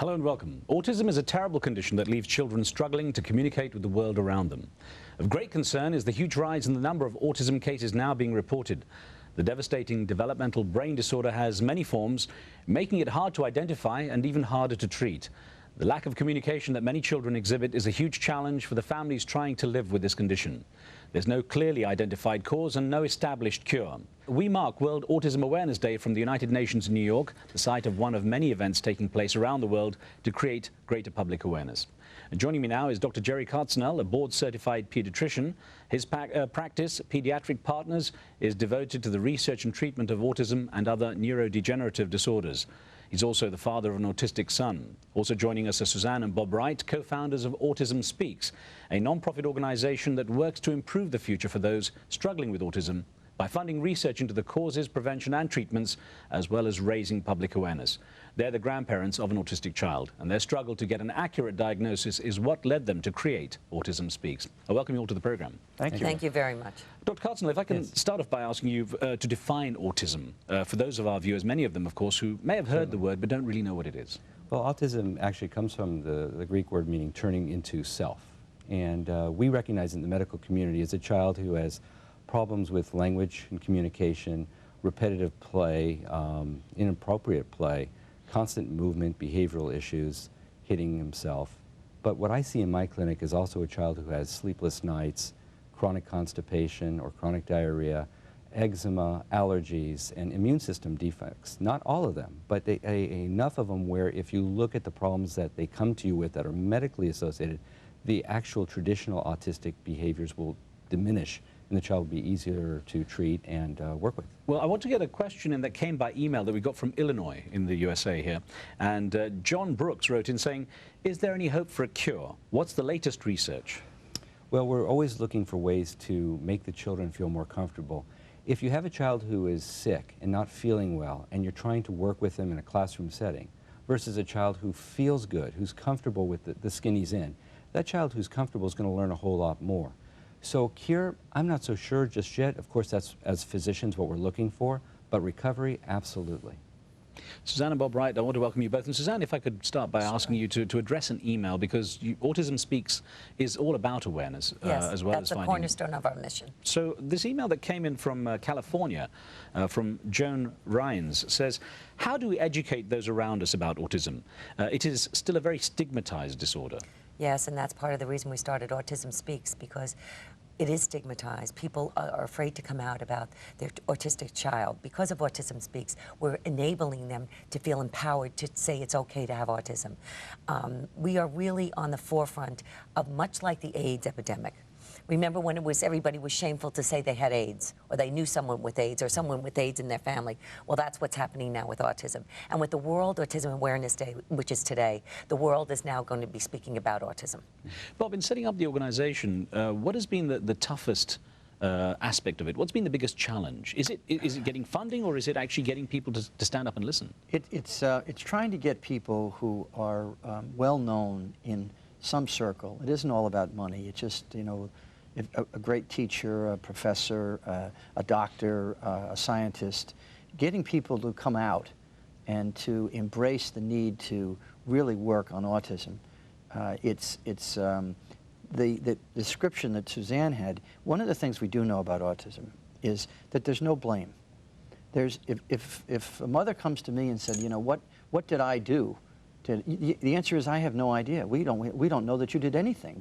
Hello and welcome. Autism is a terrible condition that leaves children struggling to communicate with the world around them. Of great concern is the huge rise in the number of autism cases now being reported. The devastating developmental brain disorder has many forms, making it hard to identify and even harder to treat. The lack of communication that many children exhibit is a huge challenge for the families trying to live with this condition. There's no clearly identified cause and no established cure. We mark World Autism Awareness Day from the United Nations in New York, the site of one of many events taking place around the world to create greater public awareness. And joining me now is Dr. Jerry Kartzinel, a board-certified pediatrician. His practice, Pediatric Partners, is devoted to the research and treatment of autism and other neurodegenerative disorders. He's also the father of an autistic son. Also joining us are Suzanne and Bob Wright, co-founders of Autism Speaks, a non-profit organization that works to improve the future for those struggling with autism by funding research into the causes, prevention and treatments, as well as raising public awareness. They're the grandparents of an autistic child, and their struggle to get an accurate diagnosis is what led them to create Autism Speaks. I welcome you all to the program. Thank you. Thank you very much. Dr. Kartzinel, if I can start off by asking you to define autism, for those of our viewers, many of them, of course, who may have heard the word but don't really know what it is. Well, autism actually comes from the Greek word meaning turning into self. And we recognize in the medical community as a child who has problems with language and communication, repetitive play, inappropriate play, constant movement, behavioral issues, hitting himself. But what I see in my clinic is also a child who has sleepless nights, chronic constipation or chronic diarrhea, eczema, allergies, and immune system defects. Not all of them, but enough of them where if you look at the problems that they come to you with that are medically associated, the actual traditional autistic behaviors will diminish and the child will be easier to treat and work with. Well, I want to get a question in that came by email that we got from Illinois in the USA here. And John Brooks wrote in saying, is there any hope for a cure? What's the latest research? Well, we're always looking for ways to make the children feel more comfortable. If you have a child who is sick and not feeling well and you're trying to work with them in a classroom setting versus a child who feels good, who's comfortable with the skin he's in, that child who's comfortable is going to learn a whole lot more. So cure, I'm not so sure just yet. Of course, that's, as physicians, what we're looking for. But recovery, absolutely. Suzanne and Bob Wright, I want to welcome you both. And Suzanne, if I could start by asking you to address an email, because Autism Speaks is all about awareness, as well as finding... That's the cornerstone of our mission. So this email that came in from California, from Joan Rhines, says, how do we educate those around us about autism? It is still a very stigmatized disorder. Yes, and that's part of the reason we started Autism Speaks, because it is stigmatized. People are afraid to come out about their autistic child. Because of Autism Speaks, we're enabling them to feel empowered to say it's okay to have autism. We are really on the forefront of, much like the AIDS epidemic. Remember when everybody was shameful to say they had AIDS, or they knew someone with AIDS, or someone with AIDS in their family? Well, that's what's happening now with autism. And with the World Autism Awareness Day, which is today, the world is now going to be speaking about autism. Bob, in setting up the organization, what has been the toughest aspect of it? What's been the biggest challenge? Is it getting funding, or is it actually getting people to stand up and listen? It's trying to get people who are well known in some circle. It isn't all about money. It's just, you know, a great teacher, a professor, a doctor, a scientist, getting people to come out and to embrace the need to really work on autism. The description that Suzanne had, one of the things we do know about autism is that there's no blame. If a mother comes to me and said, you know, what did I do? The answer is, I have no idea. We don't know that you did anything.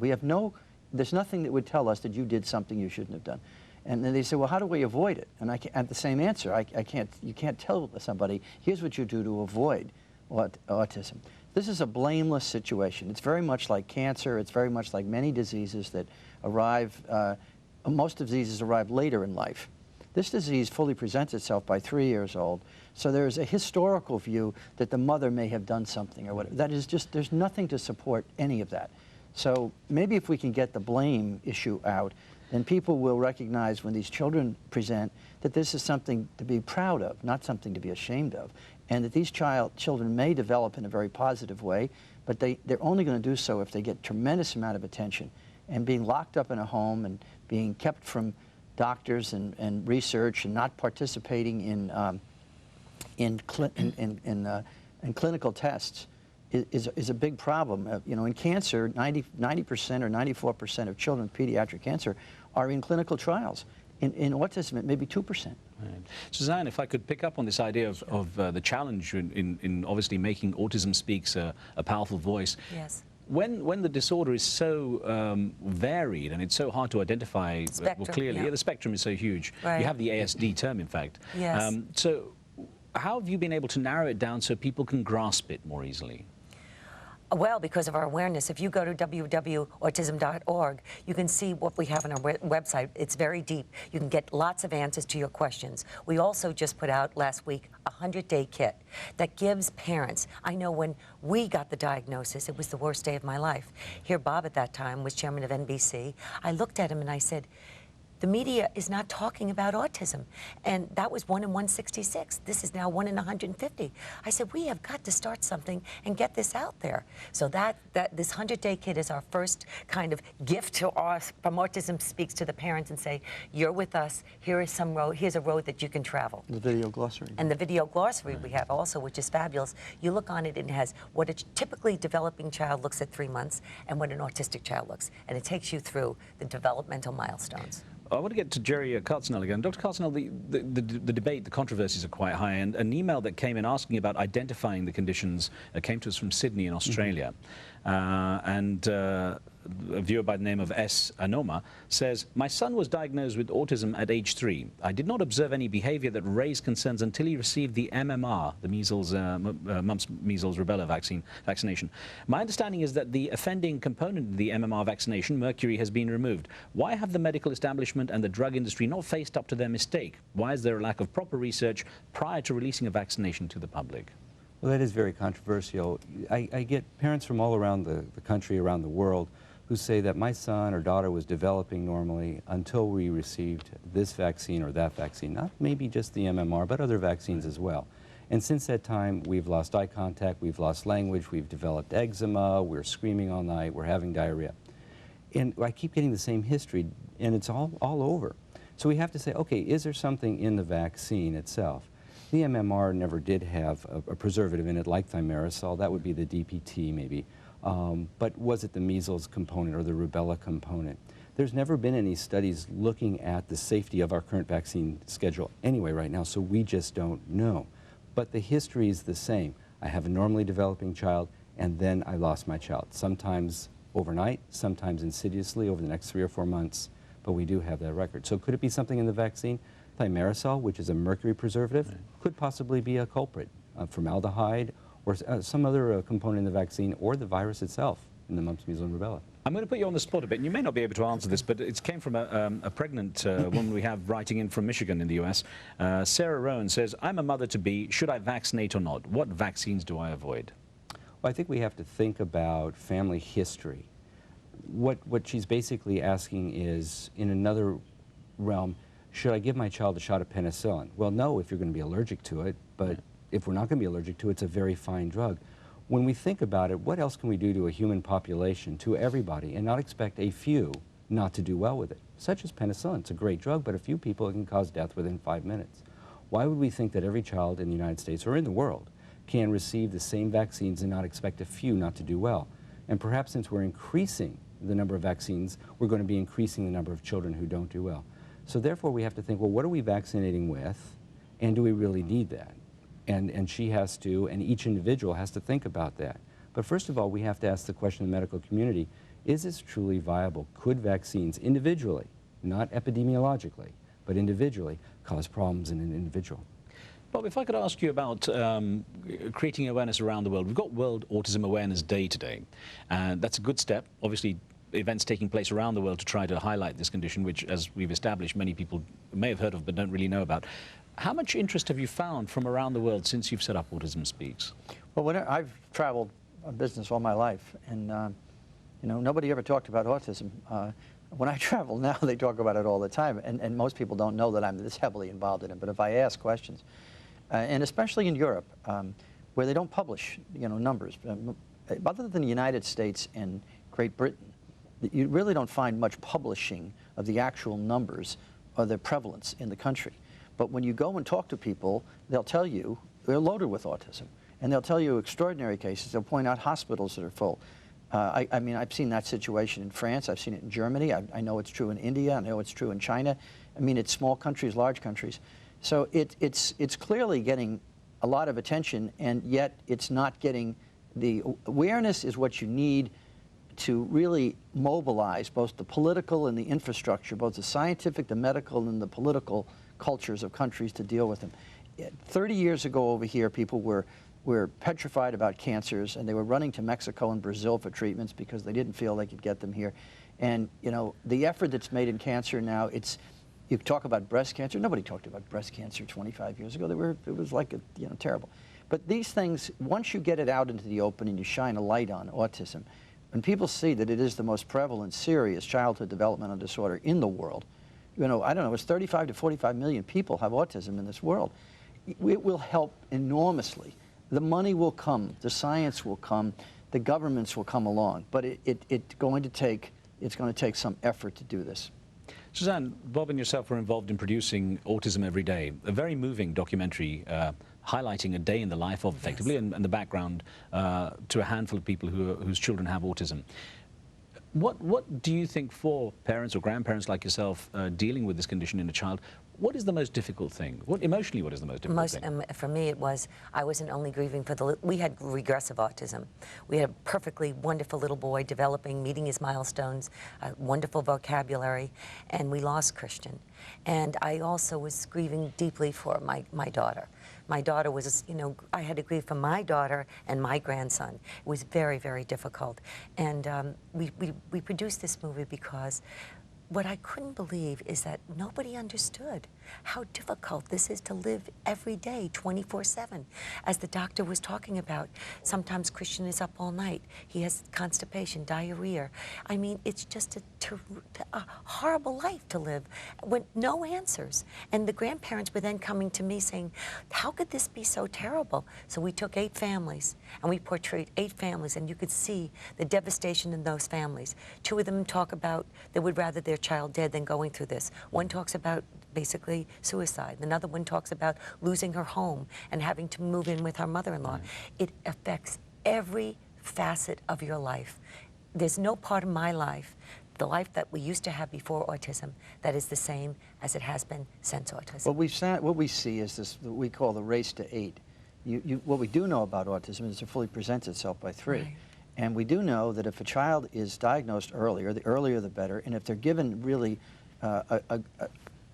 There's nothing that would tell us that you did something you shouldn't have done. And then they say, well, how do we avoid it? And I have the same answer. You can't tell somebody, here's what you do to avoid autism. This is a blameless situation. It's very much like cancer. It's very much like many diseases that arrive, most diseases arrive later in life. This disease fully presents itself by 3 years old. So there's a historical view that the mother may have done something or whatever. That is just, there's nothing to support any of that. So maybe if we can get the blame issue out, then people will recognize when these children present that this is something to be proud of, not something to be ashamed of, and that these children may develop in a very positive way, but they're only going to do so if they get tremendous amount of attention. And being locked up in a home and being kept from doctors and research and not participating in clinical tests is a big problem. You know, in cancer, 90% or 94% of children with pediatric cancer are in clinical trials. In autism, it may be 2%. Right. Suzanne, if I could pick up on this idea of the challenge in obviously making Autism Speaks a powerful voice. Yes. When the disorder is so varied and it's so hard to identify Spectrum, clearly, yeah. The spectrum is so huge. Right. You have the ASD term, in fact. Yes. So how have you been able to narrow it down so people can grasp it more easily? Well, because of our awareness. If you go to www.autism.org, you can see what we have on our website. It's very deep. You can get lots of answers to your questions. We also just put out last week a 100-day kit that gives parents. I know when we got the diagnosis, it was the worst day of my life. Here, Bob at that time was chairman of NBC. I looked at him and I said, the media is not talking about autism. And that was 1 in 166. This is now 1 in 150. I said, we have got to start something and get this out there. So this 100-day kit is our first kind of gift to us from Autism Speaks to the parents and say, you're with us, here is some road, here's a road that you can travel. The video glossary. And the video glossary we have also, which is fabulous. You look on it and it has what a typically developing child looks at 3 months and what an autistic child looks. And it takes you through the developmental milestones. I want to get to Jerry Kartzinel again. Dr. Kartzinel, the debate, the controversies are quite high, and an email that came in asking about identifying the conditions came to us from Sydney in Australia. A viewer by the name of S. Anoma says, my son was diagnosed with autism at age 3. I did not observe any behavior that raised concerns until he received the MMR, the measles, mumps, measles, rubella vaccination. My understanding is that the offending component of the MMR vaccination, mercury, has been removed. Why have the medical establishment and the drug industry not faced up to their mistake? Why is there a lack of proper research prior to releasing a vaccination to the public? Well, that is very controversial. I get parents from all around the country, around the world, who say that my son or daughter was developing normally until we received this vaccine or that vaccine, not maybe just the MMR, but other vaccines as well. And since that time, we've lost eye contact, we've lost language, we've developed eczema, we're screaming all night, we're having diarrhea. And I keep getting the same history, and it's all over. So we have to say, okay, is there something in the vaccine itself? The MMR never did have a preservative in it like thimerosal. That would be the DPT maybe. But was it the measles component or the rubella component? There's never been any studies looking at the safety of our current vaccine schedule anyway right now, so we just don't know. But the history is the same. I have a normally developing child, and then I lost my child. Sometimes overnight, sometimes insidiously over the next 3 or 4 months, but we do have that record. So could it be something in the vaccine? Thimerosal, which is a mercury preservative, could possibly be a culprit. Formaldehyde or some other component in the vaccine, or the virus itself in the mumps, measles, and rubella. I'm going to put you on the spot a bit, and you may not be able to answer this, but it came from a pregnant woman we have writing in from Michigan in the US. Sarah Rowan says, I'm a mother-to-be. Should I vaccinate or not? What vaccines do I avoid? Well, I think we have to think about family history. What she's basically asking is, in another realm, should I give my child a shot of penicillin? Well, no, if you're going to be allergic to it, but if we're not going to be allergic to it, it's a very fine drug. When we think about it, what else can we do to a human population, to everybody, and not expect a few not to do well with it? Such as penicillin. It's a great drug, but a few people, it can cause death within 5 minutes. Why would we think that every child in the United States or in the world can receive the same vaccines and not expect a few not to do well? And perhaps since we're increasing the number of vaccines, we're going to be increasing the number of children who don't do well. So therefore, we have to think, well, what are we vaccinating with, and do we really need that? And she has to, and each individual has to think about that. But first of all, we have to ask the question in the medical community, is this truly viable? Could vaccines individually, not epidemiologically, but individually, cause problems in an individual? Bob, if I could ask you about creating awareness around the world. We've got World Autism Awareness Day today, and that's a good step. Obviously, events taking place around the world to try to highlight this condition, which, as we've established, many people may have heard of but don't really know about. How much interest have you found from around the world since you've set up Autism Speaks? Well, I've traveled a business all my life, and you know, nobody ever talked about autism. When I travel now, they talk about it all the time, and most people don't know that I'm this heavily involved in it. But if I ask questions, and especially in Europe, where they don't publish, you know, numbers, other than the United States and Great Britain, you really don't find much publishing of the actual numbers or their prevalence in the country. But when you go and talk to people, they'll tell you they're loaded with autism. And they'll tell you extraordinary cases. They'll point out hospitals that are full. I mean, I've seen that situation in France. I've seen it in Germany. I know it's true in India. I know it's true in China. I mean, it's small countries, large countries. So it's clearly getting a lot of attention, and yet it's not getting the awareness is what you need to really mobilize both the political and the infrastructure, both the scientific, the medical, and the political cultures of countries to deal with them. 30 years ago over here, people were petrified about cancers, and they were running to Mexico and Brazil for treatments because they didn't feel they could get them here. And, you know, the effort that's made in cancer now, you talk about breast cancer. Nobody talked about breast cancer 25 years ago. It was like, terrible. But these things, once you get it out into the open and you shine a light on autism, when people see that it is the most prevalent, serious childhood developmental disorder in the world, you know, I don't know, it's 35 to 45 million people have autism in this world. It will help enormously. The money will come, the science will come, the governments will come along, but it's going to take some effort to do this. Suzanne, Bob and yourself were involved in producing Autism Every Day, a very moving documentary highlighting a day in the life of, effectively, and the background to a handful of people whose children have autism. What do you think, for parents or grandparents like yourself dealing with this condition in a child, what is the most difficult thing? Emotionally, what is the most difficult thing? For me, it was, I wasn't only grieving for we had regressive autism. We had a perfectly wonderful little boy developing, meeting his milestones, a wonderful vocabulary, and we lost Christian. And I also was grieving deeply for my daughter. My daughter was, you know, I had to grieve for my daughter and my grandson. It was very, very difficult. And we produced this movie because what I couldn't believe is that nobody understood how difficult this is to live every day, 24/7. As the doctor was talking about, sometimes Christian is up all night. He has constipation, diarrhea. I mean, it's just a horrible life to live with no answers. And the grandparents were then coming to me saying, how could this be so terrible? So we took 8 families, and we portrayed 8 families, and you could see the devastation in those families. 2 of them talk about they would rather their child dead than going through this. One talks about basically suicide. Another one talks about losing her home and having to move in with her mother-in-law. It affects every facet of your life. There's no part of my life, the life that we used to have before autism, that is the same as it has been since autism. What we see is this, what we call the race to 8. What we do know about autism is it fully presents itself by 3. Right. And we do know that if a child is diagnosed earlier, the earlier the better, and if they're given really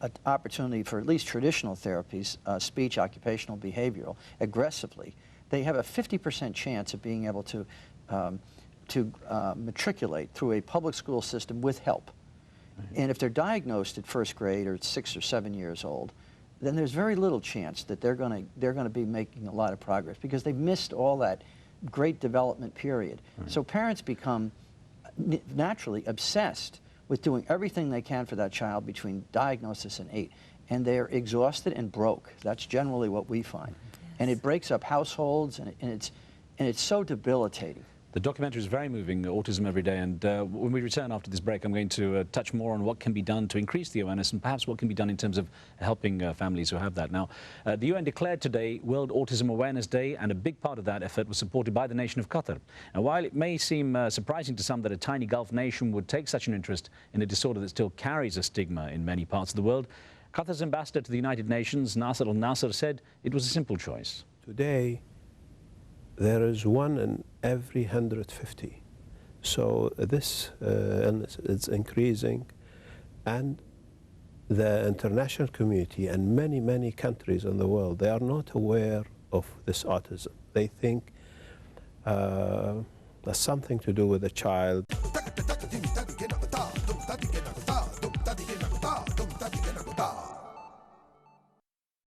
an opportunity for at least traditional therapies, speech, occupational, behavioral, aggressively, they have a 50% chance of being able to matriculate through a public school system with help. Mm-hmm. And if they're diagnosed at 1st grade or 6 or 7 years old, then there's very little chance that they're going to be making a lot of progress because they've missed all that great development period. Right. So parents become naturally obsessed with doing everything they can for that child between diagnosis and 8. And they're exhausted and broke. That's generally what we find. Yes. And it breaks up households, and it's so debilitating. The documentary is very moving, Autism Every Day, and when we return after this break, I'm going to touch more on what can be done to increase the awareness and perhaps what can be done in terms of helping families who have that. Now, the UN declared today World Autism Awareness Day, and a big part of that effort was supported by the nation of Qatar. And while it may seem surprising to some that a tiny Gulf nation would take such an interest in a disorder that still carries a stigma in many parts of the world, Qatar's ambassador to the United Nations, Nasser al-Nasser, said it was a simple choice. Today, there is 1 in every 150. So this illness is increasing, and the international community and many, many countries in the world, they are not aware of this autism. They think that's something to do with the child.